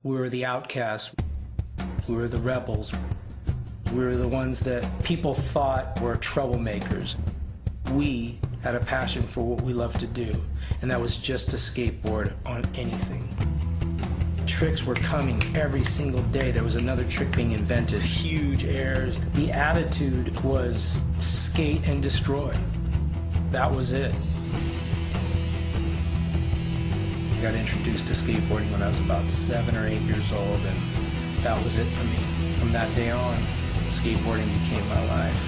We were the outcasts. We were the rebels. We were the ones that people thought were troublemakers. We had a passion for what we loved to do, and that was just to skateboard on anything. Tricks were coming every single day. There was another trick being invented. Huge airs. The attitude was skate and destroy. That was it. I got introduced to skateboarding when I was about 7 or 8 years old, and that was it for me. From that day on, skateboarding became my life.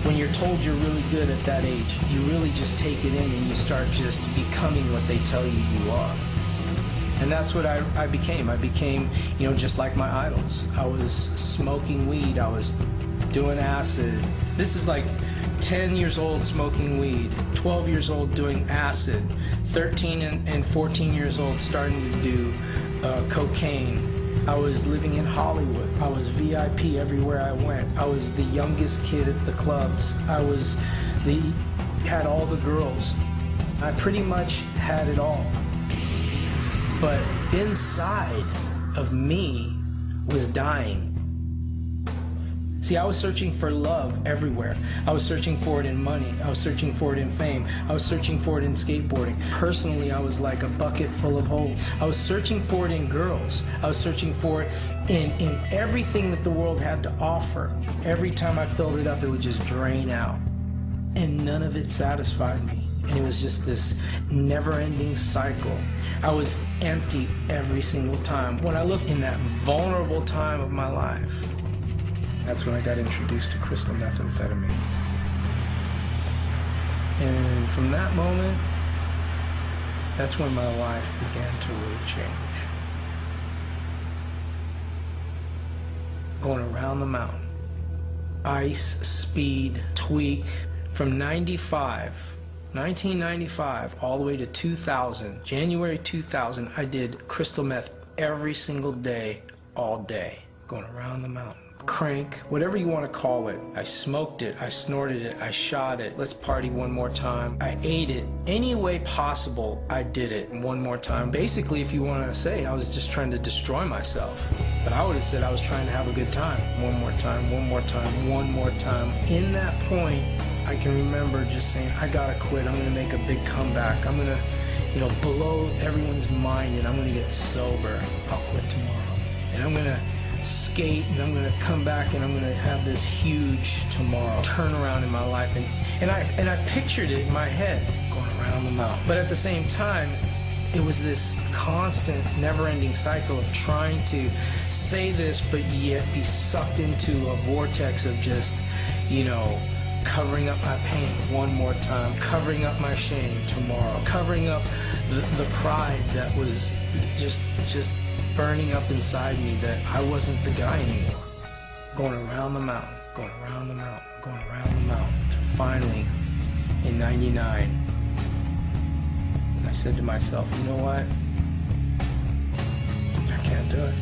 When you're told you're really good at that age, you really just take it in and you start just becoming what they tell you you are. And that's what I became. I became, just like my idols. I was smoking weed. I was doing acid. This is like 10 years old smoking weed, 12 years old doing acid, 13 and 14 years old starting to do cocaine. I was living in Hollywood. I was VIP everywhere I went. I was the youngest kid at the clubs. Had all the girls. I pretty much had it all. But inside of me was dying. See, I was searching for love everywhere. I was searching for it in money. I was searching for it in fame. I was searching for it in skateboarding. Personally, I was like a bucket full of holes. I was searching for it in girls. I was searching for it in everything that the world had to offer. Every time I filled it up, it would just drain out. And none of it satisfied me. And it was just this never-ending cycle. I was empty every single time. When I look in that vulnerable time of my life, that's when I got introduced to crystal methamphetamine. And from that moment, that's when my life began to really change. Going around the mountain. Ice, speed, tweak. From 1995, all the way to 2000, January 2000, I did crystal meth every single day, all day, going around the mountain. Crank, whatever you want to call it. I smoked it, I snorted it, I shot it. Let's party one more time. I ate it. Any way possible, I did it one more time. Basically, if you want to say, I was just trying to destroy myself. But I would have said I was trying to have a good time. One more time, one more time, one more time. In that point, I can remember just saying, I gotta quit. I'm gonna make a big comeback. I'm gonna, blow everyone's mind, and I'm gonna get sober. I'll quit tomorrow. And I'm gonna skate, and I'm gonna come back, and I'm gonna have this huge tomorrow turnaround in my life. And I pictured it in my head, going around the mountain. But at the same time, it was this constant, never-ending cycle of trying to say this, but yet be sucked into a vortex of just, covering up my pain one more time, covering up my shame tomorrow, covering up the pride that was just burning up inside me, that I wasn't the guy anymore. Going around the mountain, going around the mountain, going around the mountain, to finally, in '99, I said to myself, you know what? I can't do it.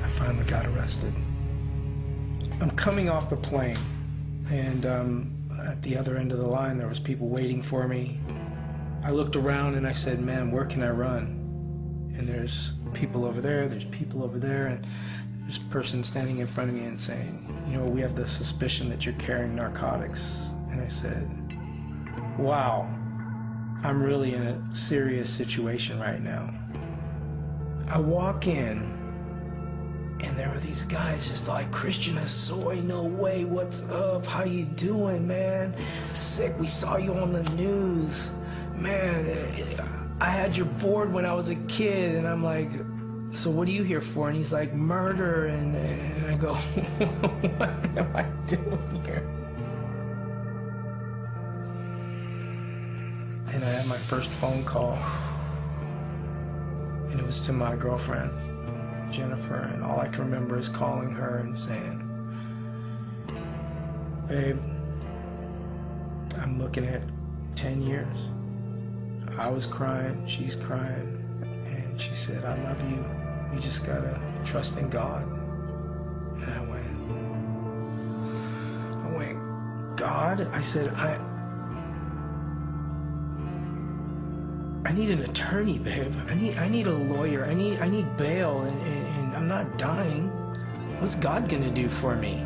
I finally got arrested. I'm coming off the plane, and at the other end of the line, there was people waiting for me. I looked around and I said, man, where can I run? And there's people over there, there's people over there, and there's a person standing in front of me and saying, we have the suspicion that you're carrying narcotics. And I said, wow, I'm really in a serious situation right now. I walk in, and there were these guys just like, Christian Hosoi, no way, what's up? How you doing, man? Sick, we saw you on the news. Man, I had your board when I was a kid. And I'm like, so what are you here for? And he's like, murder. And I go, what am I doing here? And I had my first phone call. And it was to my girlfriend, Jennifer, and all I can remember is calling her and saying, babe, I'm looking at 10 years. I was crying, she's crying, and she said, I love you. We just gotta trust in God. And I went, God? I said, I need an attorney, babe. I need a lawyer. I need bail, and I'm not dying. What's God gonna do for me?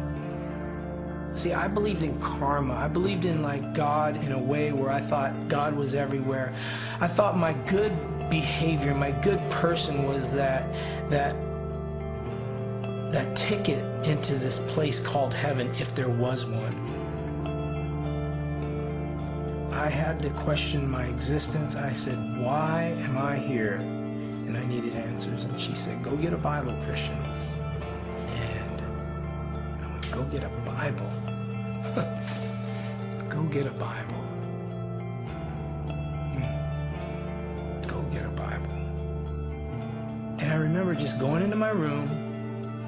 See, I believed in karma. I believed in like God in a way where I thought God was everywhere. I thought my good behavior, my good person was that ticket into this place called heaven, if there was one. I had to question my existence. I said, why am I here? And I needed answers. And she said, go get a Bible, Christian. And I went, go get a Bible. Go get a Bible. Go get a Bible. And I remember just going into my room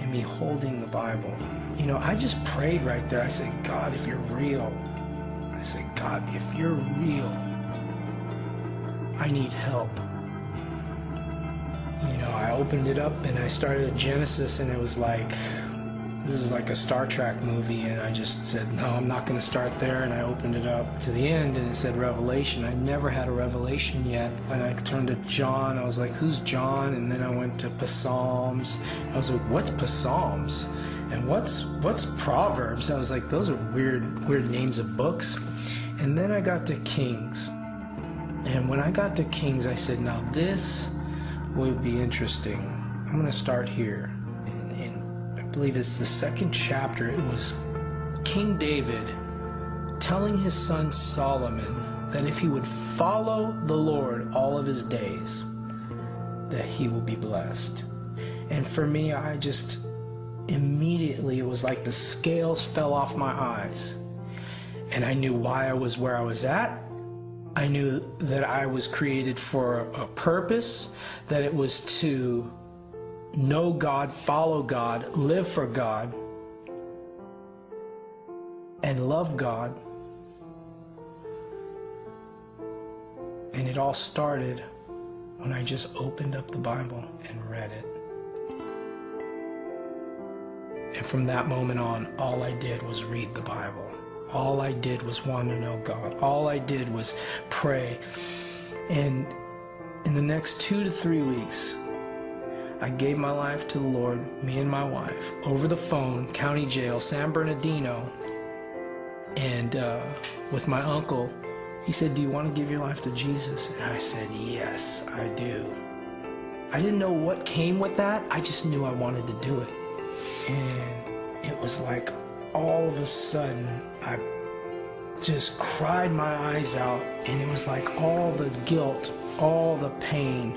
and me holding the Bible. You know, I just prayed right there. I said, God, if you're real. I said, God, if you're real, I need help. You know, I opened it up and I started at Genesis, and it was like, this is like a Star Trek movie, and I just said, no, I'm not going to start there, and I opened it up to the end, and it said Revelation. I never had a revelation yet. And I turned to John. I was like, who's John? And then I went to Psalms. I was like, what's Psalms? And what's Proverbs? I was like, those are weird names of books. And then I got to Kings. And when I got to Kings, I said, now this would be interesting. I'm going to start here. And I believe it's the second chapter. It was King David telling his son Solomon that if he would follow the Lord all of his days, that he will be blessed. And for me, I just immediately, it was like the scales fell off my eyes. And I knew why I was where I was at. I knew that I was created for a purpose, that it was to know God, follow God, live for God, and love God. And it all started when I just opened up the Bible and read it. And from that moment on, all I did was read the Bible. All I did was want to know God. All I did was pray. And in the next 2 to 3 weeks, I gave my life to the Lord, me and my wife, over the phone, county jail, San Bernardino. And with my uncle, he said, do you want to give your life to Jesus? And I said, yes, I do. I didn't know what came with that. I just knew I wanted to do it. And it was like all of a sudden I just cried my eyes out, and it was like all the guilt, all the pain,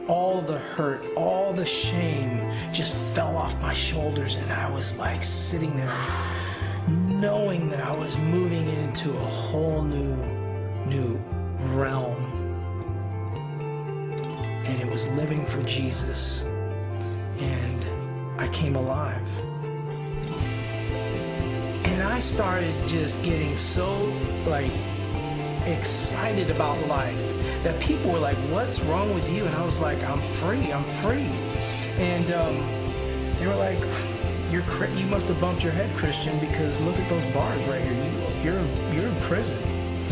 all the hurt, all the shame just fell off my shoulders, and I was like sitting there knowing that I was moving into a whole new realm, and it was living for Jesus. And I came alive. And I started just getting so like excited about life that people were like, what's wrong with you? And I was like, I'm free. And they were like, you must have bumped your head, Christian, because look at those bars right here. You're in prison.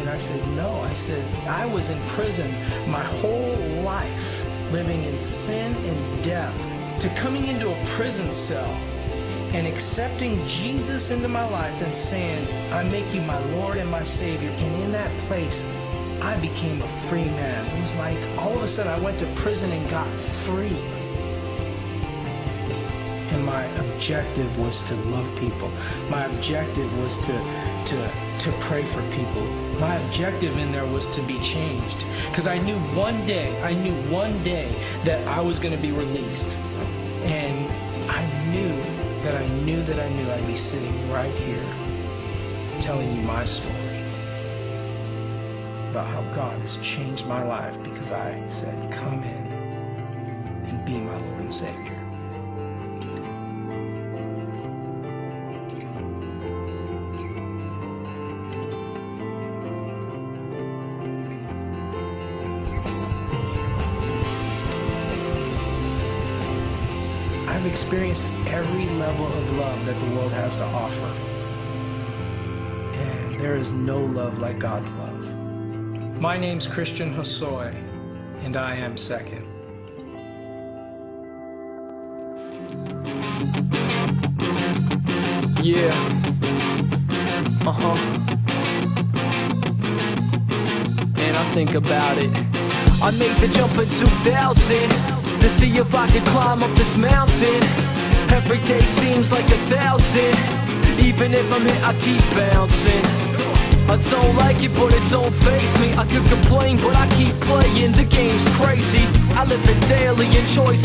And I said, no. I said, I was in prison my whole life, living in sin and death, to coming into a prison cell and accepting Jesus into my life and saying, I make you my Lord and my Savior. And in that place, I became a free man. It was like all of a sudden I went to prison and got free. And my objective was to love people. My objective was to pray for people. My objective in there was to be changed. Because I knew one day that I was going to be released. And I knew I'd be sitting right here telling you my story about how God has changed my life because I said, come in and be my Lord and Savior. I've experienced every level of love that the world has to offer. And there is no love like God's love. My name's Christian Hosoi. and I am second. Yeah. And I think about it. I made the jump in 2000 to see if I could climb up this mountain. Every day seems like 1,000. Even if I'm hit, I keep bouncing. I don't like it, but it don't faze me. I could complain, but I keep playing. The game's crazy. I live it daily, enjoy